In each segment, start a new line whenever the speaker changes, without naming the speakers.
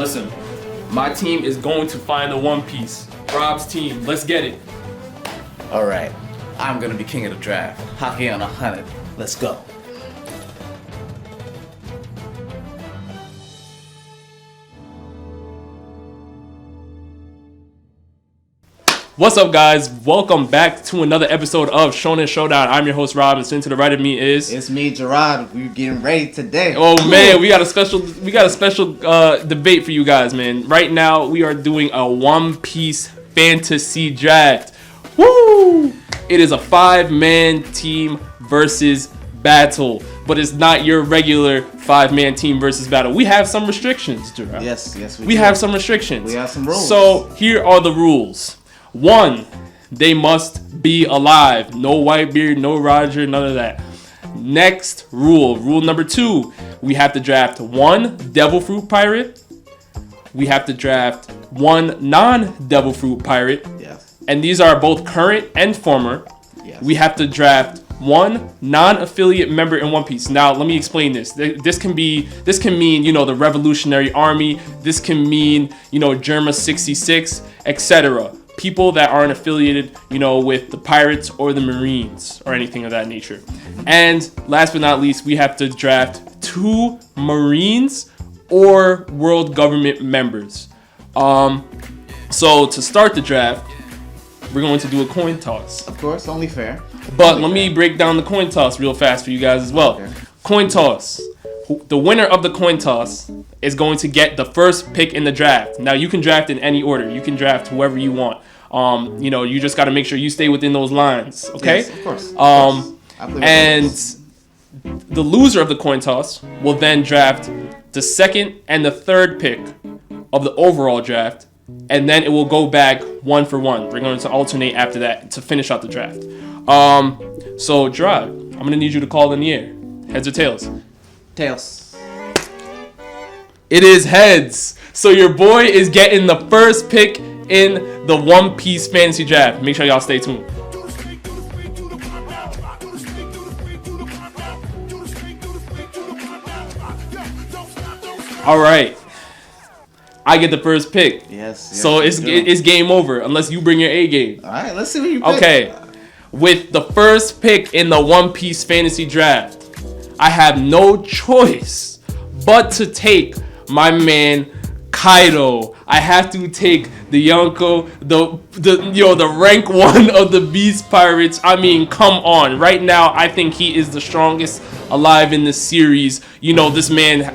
Listen, my team is going to find the One Piece. Rob's team, let's get it.
All right, I'm gonna be king of the draft. Hockey on 100. Let's go.
What's up, guys? Welcome back to another episode of Shonen Showdown. I'm your host, Rob, and sitting to the right of me is...
It's me, Jarrod. We're getting ready today.
Oh, man, we got a special debate for you guys, man. Right now, we are doing a One Piece fantasy draft. Woo! It is a 5-man team versus battle, but it's not your regular 5-man team versus battle. We have some restrictions, Jarrod.
Yes,
we have some restrictions.
We have some rules.
So, here are the rules. 1, they must be alive. No Whitebeard, no Roger, none of that. Next rule. Rule number 2, we have to draft 1 Devil Fruit Pirate. We have to draft 1 non-Devil Fruit Pirate.
Yes.
And these are both current and former.
Yes.
We have to draft 1 non-affiliate member in One Piece. Now, let me explain this. This can mean, the Revolutionary Army. This can mean, Germa 66, etc. People that aren't affiliated, with the Pirates or the Marines or anything of that nature. And last but not least, we have to draft 2 Marines or world government members. So to start the draft, we're going to do a coin toss.
Of course, only fair.
But let me break down the coin toss real fast for you guys as well. Okay. Coin toss. The winner of the coin toss is going to get the first pick in the draft. Now, you can draft in any order. You can draft whoever you want. You just got to make sure you stay within those lines. Okay?
Yes, of course.
And the loser of the coin toss will then draft the second and the third pick of the overall draft. And then it will go back 1 for 1. We're going to alternate after that to finish out the draft. So, Jarrod, I'm going to need you to call in the air. Heads or tails?
Tails.
It is heads. So your boy is getting the first pick in the One Piece fantasy draft. Make sure y'all stay tuned. All right. I get the first pick.
Yes.
So it's game over unless you bring your A game.
All right, let's see what you pick.
Okay. With the first pick in the One Piece fantasy draft, I have no choice but to take my man Kaido. I have to take the Yonko, the rank 1 of the Beast Pirates. I mean, come on. Right now, I think he is the strongest alive in this series. This man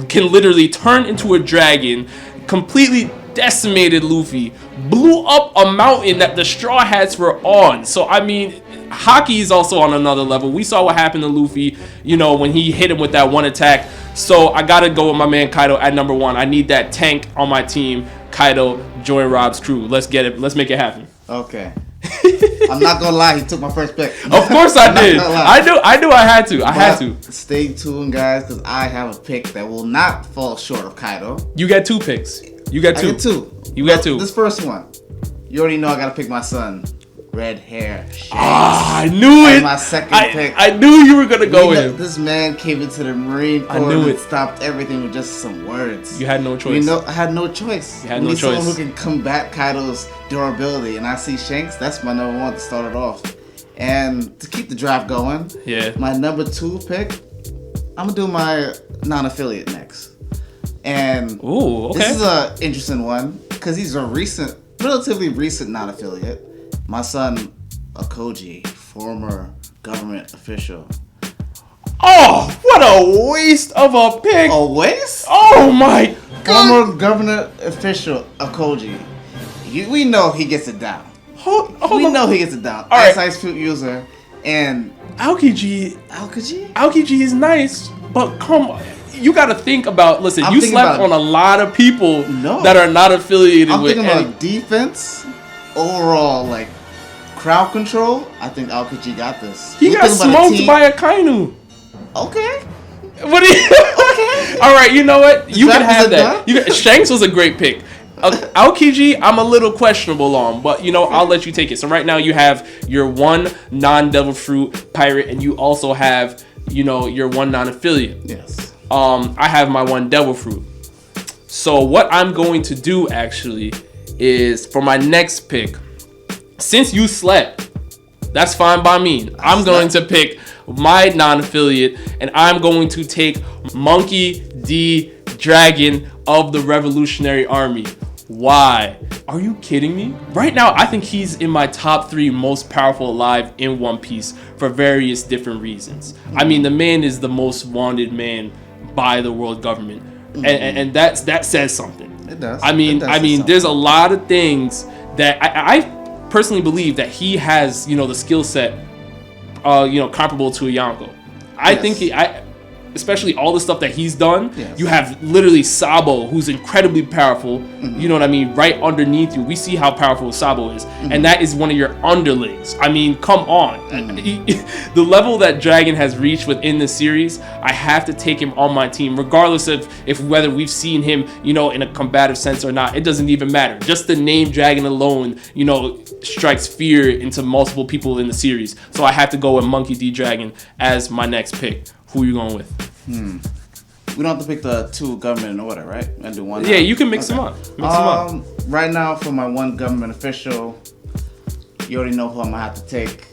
can literally turn into a dragon, completely decimated Luffy, blew up a mountain that the Straw Hats were on. So, I mean, hockey is also on another level. We saw what happened to Luffy, when he hit him with that one attack. So, I got to go with my man Kaido at number 1. I need that tank on my team. Kaido, join Rob's crew. Let's get it. Let's make it happen.
Okay. I'm not going to lie. He took my first pick.
Of course I did. I knew I had to. I had to.
Stay tuned, guys, because I have a pick that will not fall short of Kaido.
You get 2 picks. You got 2.
I get 2.
You got 2.
This first one, you already know I got to pick my son. Red hair. Shanks.
I knew it.
My second pick.
I knew you were going to go with him.
This man came into the Marine Corps and stopped everything with just some words.
You had no choice.
I had no choice.
You had no choice.
Someone who can combat Kaido's durability. And I see Shanks. That's my number 1 to start it off. And to keep the draft going, my number 2 pick, I'm going to do my non-affiliate next. And this is an interesting one because he's a relatively recent non-affiliate. My son, Akoji, former government official.
Oh, what a waste of a pick.
A waste?
Oh my God.
Former government official, Akoji. We know he gets it down. We know he gets it down.
All right.
Ice Fruit user and...
Aokiji is nice, but come on. You got to think about, you slept on a lot of people that are not affiliated with.
I'm thinking about defense, overall, crowd control. I think Aokiji got this.
He got smoked by a Kainu.
Okay.
What do you? Okay. All right, you know what? You can have that. Shanks was a great pick. Aokiji, I'm a little questionable on, but I'll let you take it. So right now you have your 1 non-Devil Fruit pirate, and you also have your 1 non-affiliate.
Yes.
I have my 1 Devil Fruit. So what I'm going to do actually is for my next pick, since you slept, that's fine by me. I'm going to pick my non-affiliate, and I'm going to take Monkey D. Dragon of the Revolutionary Army. Why? Are you kidding me? Right now, I think he's in my top 3 most powerful alive in One Piece for various different reasons. I mean, the man is the most wanted man by the world government, and that says something.
It does.
I mean, there's a lot of things that I personally believe that he has, the skill set, comparable to a Yonko. I think especially all the stuff that he's done. Yes. You have literally Sabo, who's incredibly powerful. You know what I mean? Right underneath you. We see how powerful Sabo is. And that is one of your underlings. I mean, come on. The level that Dragon has reached within the series, I have to take him on my team, regardless of whether we've seen him, in a combative sense or not. It doesn't even matter. Just the name Dragon alone, strikes fear into multiple people in the series. So I have to go with Monkey D. Dragon as my next pick. Who are you going with?
We don't have to pick the 2 government in order, right? And do one.
Yeah, you can mix them up.
Right now, for my one government official, you already know who I'm gonna have to take.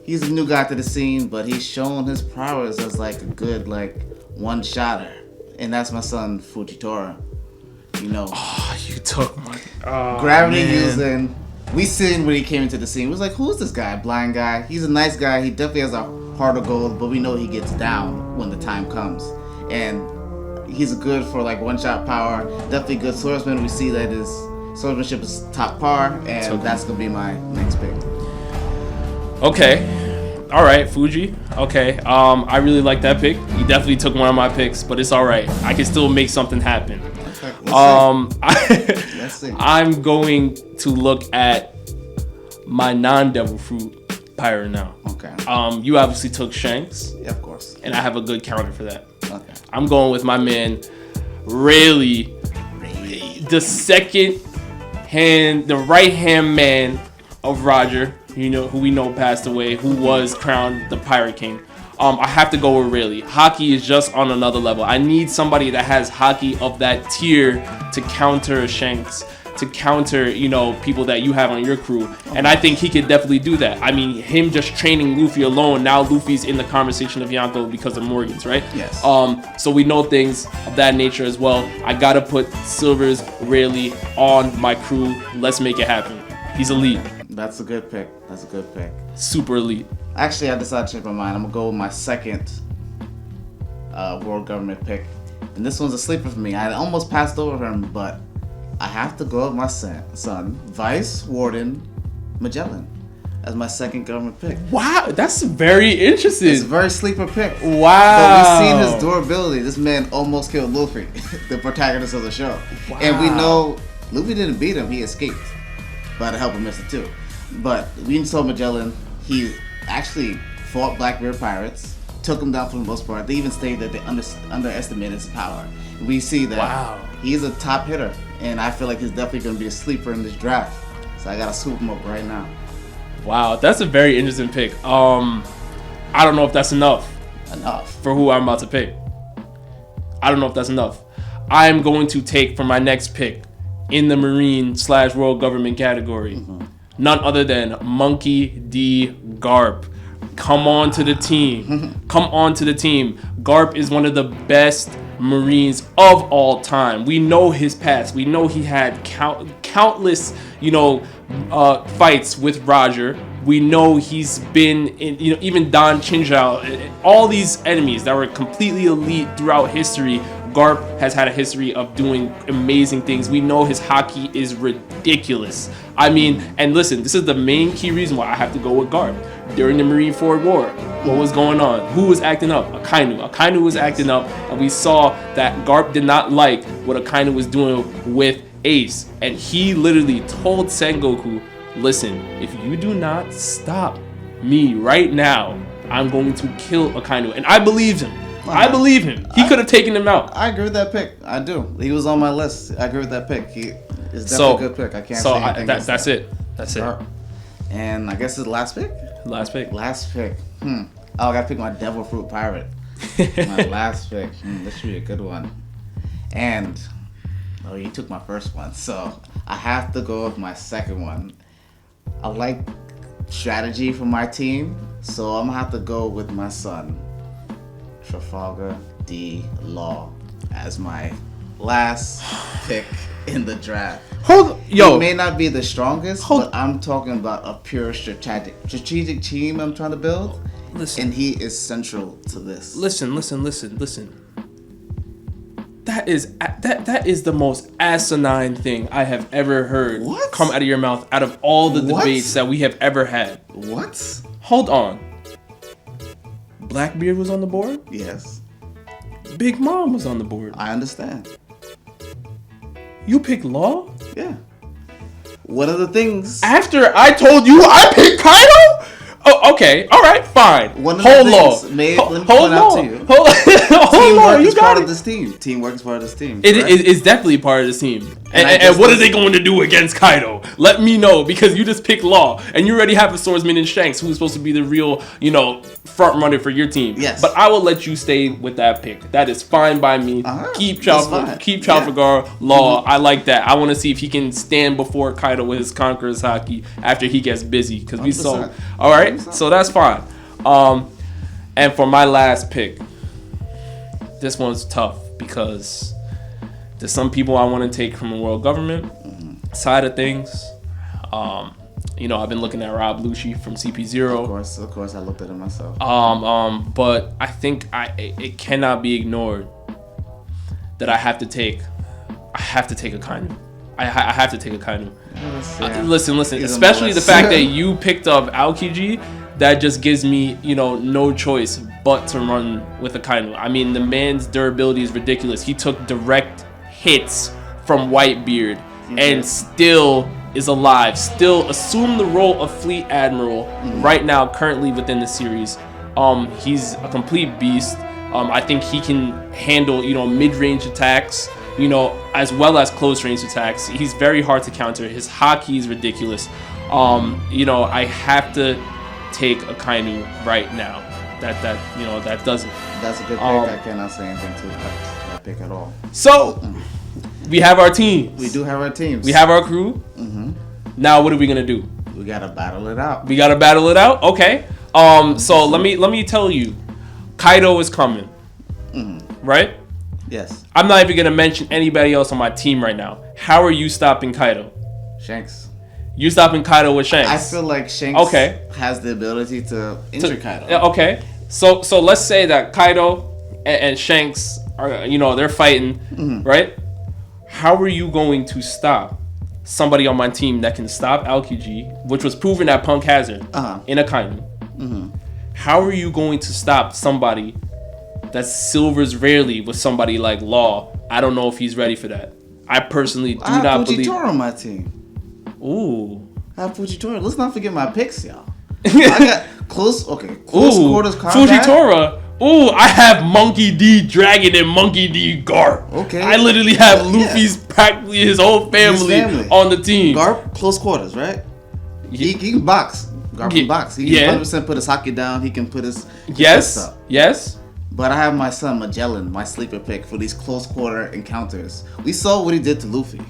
He's a new guy to the scene, but he's shown his prowess as a good one-shotter, and that's my son Fujitora.
Oh, you took my
gravity using. We seen when he came into the scene. It was like, who's this guy? Blind guy. He's a nice guy. He definitely has a heart of gold, but we know he gets down when the time comes. And he's good for one-shot power. Definitely good swordsman. We see that his swordsmanship is top par, and that's gonna be my next pick.
Okay. All right, Fuji. Okay. I really like that pick. You definitely took one of my picks, but it's all right. I can still make something happen.
Let's see.
I'm going to look at my non-devil fruit pirate now.
Okay.
You obviously took Shanks.
Yeah, of course.
And I have a good counter for that.
Okay.
I'm going with my man Rayleigh, the right hand man of Roger, who we know passed away, who was crowned the Pirate King. I have to go with Rayleigh. Haki is just on another level. I need somebody that has Haki of that tier to counter Shanks, to counter, people that you have on your crew. And I think he could definitely do that. I mean, him just training Luffy alone, now Luffy's in the conversation of Yonko because of Morgan's, right?
Yes.
So we know things of that nature as well. I gotta put Silver's Rayleigh on my crew. Let's make it happen. He's elite.
That's a good pick.
Super elite.
Actually, I decided to change my mind. I'm gonna go with my second world government pick. And this one's a sleeper for me. I almost passed over him, but I have to go with my son, Vice Warden Magellan, as my second government pick.
Wow, that's very interesting.
It's a very sleeper pick.
Wow.
But we've seen his durability. This man almost killed Luffy, the protagonist of the show. Wow. And we know Luffy didn't beat him, he escaped. But I helped him miss it too. But we saw Magellan, he actually fought Blackbeard pirates, took him down for the most part. They even stated that they underestimated his power. We see that he's a top hitter, and I feel like he's definitely going to be a sleeper in this draft. So I got to swoop him up right now.
Wow, that's a very interesting pick. I don't know if that's enough for who I'm about to pick. I don't know if that's enough. I'm going to take for my next pick in the Marine/World Government category, none other than Monkey D. Garp. Come on to the team. Come on to the team. Garp is one of the best Marines of all time. We know his past. We know he had countless, fights with Roger. We know he's been in, even Don Chinchao, all these enemies that were completely elite throughout history. Garp has had a history of doing amazing things. We know his haki is ridiculous. I mean, and listen, this is the main key reason why I have to go with Garp. During the Marineford War, what was going on? Who was acting up? Akainu. Akainu was acting up, and we saw that Garp did not like what Akainu was doing with Ace. And he literally told Sengoku, listen, if you do not stop me right now, I'm going to kill Akainu. And I believed him. I believe him. He could have taken him out.
I agree with that pick. I do. He was on my list. I agree with that pick. He is definitely a good pick. I can't say anything else.
That's it. That's it.
And I guess it's the last pick?
Last pick.
Oh, I gotta pick my Devil Fruit Pirate. My last pick. This should be a good one. And Oh, you took my first one, so I have to go with my second one. I like strategy for my team, so I'm gonna have to go with my son, Trafalgar D. Law, as my last pick in the draft. He may not be the strongest, but I'm talking about a pure strategic team I'm trying to build. Listen, and he is central to this.
Listen. That is the most asinine thing I have ever heard come out of your mouth out of all the debates that we have ever had.
What?
Hold on. Blackbeard was on the board?
Yes.
Big Mom was on the board.
I understand.
You picked Law?
Yeah. What are the things?
After I told you I picked Kaido? Oh, okay. All right. Fine.
Hold on. Hold on. You got it. Teamwork is part of this team.
It's definitely part of this team. And what are they going to do against Kaido? Let me know, because you just picked Law and you already have a swordsman in Shanks, who's supposed to be the real, front runner for your team.
Yes.
But I will let you stay with that pick. That is fine by me. Keep Trafalgar Law. I like that. I want to see if he can stand before Kaido with his Conqueror's Haki after he gets busy, because we saw. All right. So that's fine. And for my last pick, this one's tough because there's some people I want to take from the world government side of things. I've been looking at Rob Lucci from CP0.
Of course, I looked at him myself.
But I think it cannot be ignored that I have to take a Kainu. I have to take a Kainu. Listen. Especially the fact that you picked up Aokiji, that just gives me, no choice but to run with a Kainu. I mean, the man's durability is ridiculous. He took direct hits from Whitebeard and still is alive. Still assumed the role of Fleet Admiral right now, currently within the series. He's a complete beast. I think he can handle, mid-range attacks, as well as close-range attacks. He's very hard to counter. His Haki is ridiculous. I have to take a Kainu right now. That doesn't.
That's a good pick. I cannot say anything to that pick at all.
So, we have our teams.
We do have our teams.
We have our crew. Now, what are we gonna do?
We gotta battle it out.
Okay. So let me tell you, Kaido is coming. Right?
Yes.
I'm not even gonna mention anybody else on my team right now. How are you stopping Kaido?
Shanks.
You stopping Kaido with Shanks?
I feel like Shanks has the ability to injure Kaido.
Okay. So let's say that Kaido and Shanks are, they're fighting, right? How are you going to stop somebody on my team that can stop Aokiji, which was proven at Punk Hazard in a Kainu? How are you going to stop somebody that silvers rarely with somebody like Law? I don't know if he's ready for that. I personally do not believe.
I have Fujitora on my team.
Ooh.
I have Fujitora. Let's not forget my picks, y'all. I got close quarters combat.
Fujitora. Ooh, I have Monkey D Dragon and Monkey D Garp.
Okay.
I literally have Luffy's practically his whole family on the team.
Garp, close quarters, right? He can box. Garp can box. He can 100% put his Haki down. He can put his up.
Yes.
But I have my son Magellan, my sleeper pick for these close quarter encounters. We saw what he did to Luffy.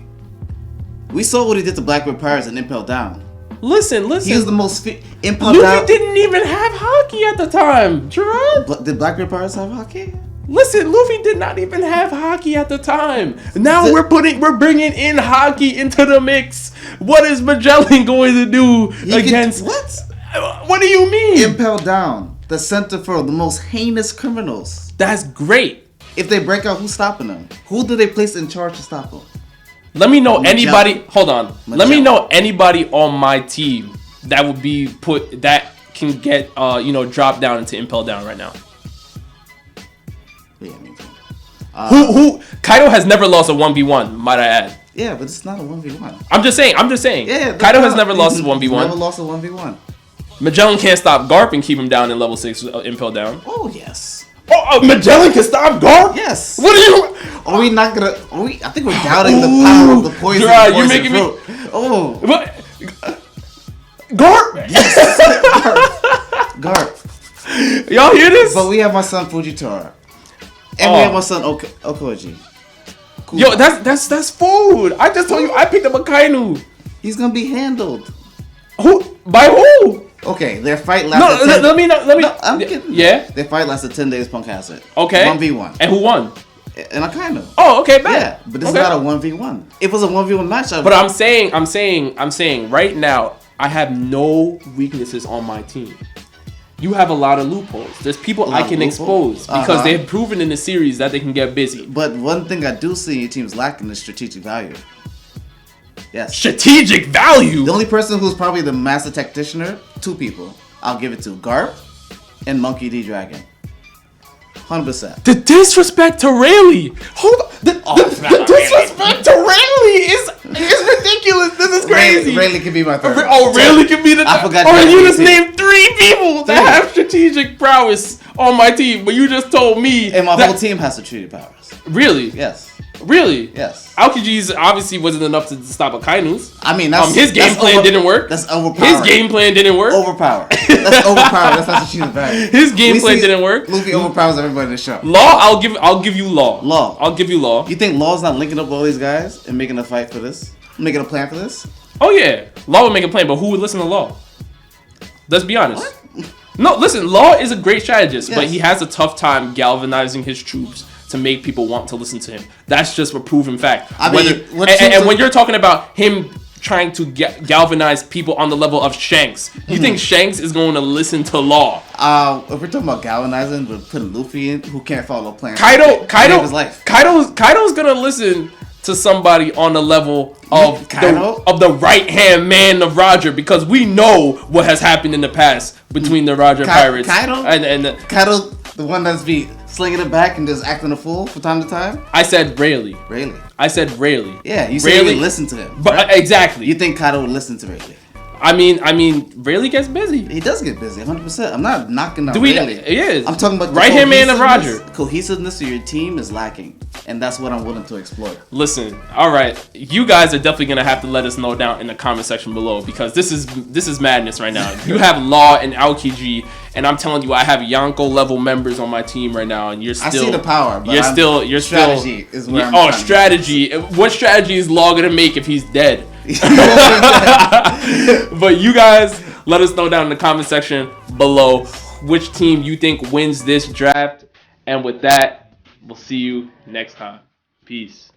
We saw what he did to Blackbeard Pirates and Impel Down.
Listen.
He was the most Impel
Luffy
Down.
didn't even have Haki at the time, Jarrod.
But did Blackbeard Pirates have Haki?
Listen, Luffy did not even have Haki at the time. Now we're bringing in Haki into the mix. What is Magellan going to do against? What do you mean?
Impel Down, the center for the most heinous criminals.
That's great.
If they break out, who's stopping them? Who do they place in charge to stop them?
Let me know anybody. Hold on. Let me know anybody on my team that would be that can get dropped down into Impel Down right now. Who Kaido has never lost a 1v1, might I add.
Yeah, but it's not a 1v1.
I'm just saying. Yeah, Kaido has never lost a 1v1.
Never lost a 1v1.
Magellan can't stop Garp and keep him down in level 6 Impel Down.
Oh yes.
Oh, Magellan can stop Garp?
Yes.
What are you?
Are we not gonna? I think we're doubting the power of the poison.
Jarrod, you're making me.
Oh.
What? Garp.
Yes. Garp.
Y'all hear this?
But we have my son Fujitora, and we have my son Okoji.
Yo, that's food. I just told you I picked up a Kainu.
He's gonna be handled.
Who? By who?
Okay, their fight lasted.
Let me.
No, I'm kidding.
Yeah.
Their fight lasted 10 days. Punk has it.
Okay.
1v1.
And who won?
And a Kainu.
Oh, okay, bad.
Yeah, but this is not a 1v1. If it was a 1v1 match,
but I'm saying right now, I have no weaknesses on my team. You have a lot of loopholes. There's people I can expose because they've proven in the series that they can get busy.
But one thing I do see your team's lacking is strategic value. Yes.
Strategic value?
The only person who's probably the master tacticianer, 2 people. I'll give it to Garp and Monkey D. Dragon. 100%.
The disrespect to Rayleigh. Hold on. The disrespect to Rayleigh is ridiculous. This is crazy.
Rayleigh can be my third.
Rayleigh can be the
I forgot.
Oh, you just named 3 people that have strategic prowess on my team, but you just told me.
And my whole team has strategic powers.
Really?
Yes.
Really?
Yes.
Aokiji's obviously wasn't enough to stop a Kainu's.
I mean,
his game plan didn't work.
That's overpowered.
His game plan didn't work.
Overpowered. That's overpowered. That's not strategic value.
His game plan didn't work.
Luffy overpowers everybody in the show.
Law, I'll give you Law.
Law.
I'll give you Law.
You think Law's not linking up all these guys and making a fight for this? Making a plan for this?
Oh yeah. Law would make a plan, but who would listen to Law? Let's be honest.
What?
No, listen, Law is a great strategist, but he has a tough time galvanizing his troops to make people want to listen to him. That's just a proven fact. And when you're talking about him trying to galvanize people on the level of Shanks, you think Shanks is going to listen to Law?
If we're talking about galvanizing, we're putting Luffy in, who can't follow a plan.
Kaido's gonna listen to somebody on the level of the right hand man of Roger, because we know what has happened in the past between the Roger Pirates and
Kaido, the one that's be slinging it back and just acting a fool from time to time.
I said Rayleigh. I said Rayleigh.
Yeah, you said you would listen to him.
But right? Exactly.
You think Kaido would listen to Rayleigh?
I mean, Rayleigh gets busy.
He does get busy, 100%. I'm not knocking on Rayleigh.
He is.
I'm talking about
right hand man of Roger.
Cohesiveness of your team is lacking, and that's what I'm willing to exploit.
Listen, all right, you guys are definitely gonna have to let us know down in the comment section below, because this is madness right now. You have Law and Aokiji, and I'm telling you, I have Yonko level members on my team right now, and you're still.
I see the power, but
you're
strategy
still.
Is where I'm
strategy. What strategy is Law gonna make if he's dead? But you guys, let us know down in the comment section below which team you think wins this draft. And with that, we'll see you next time. Peace.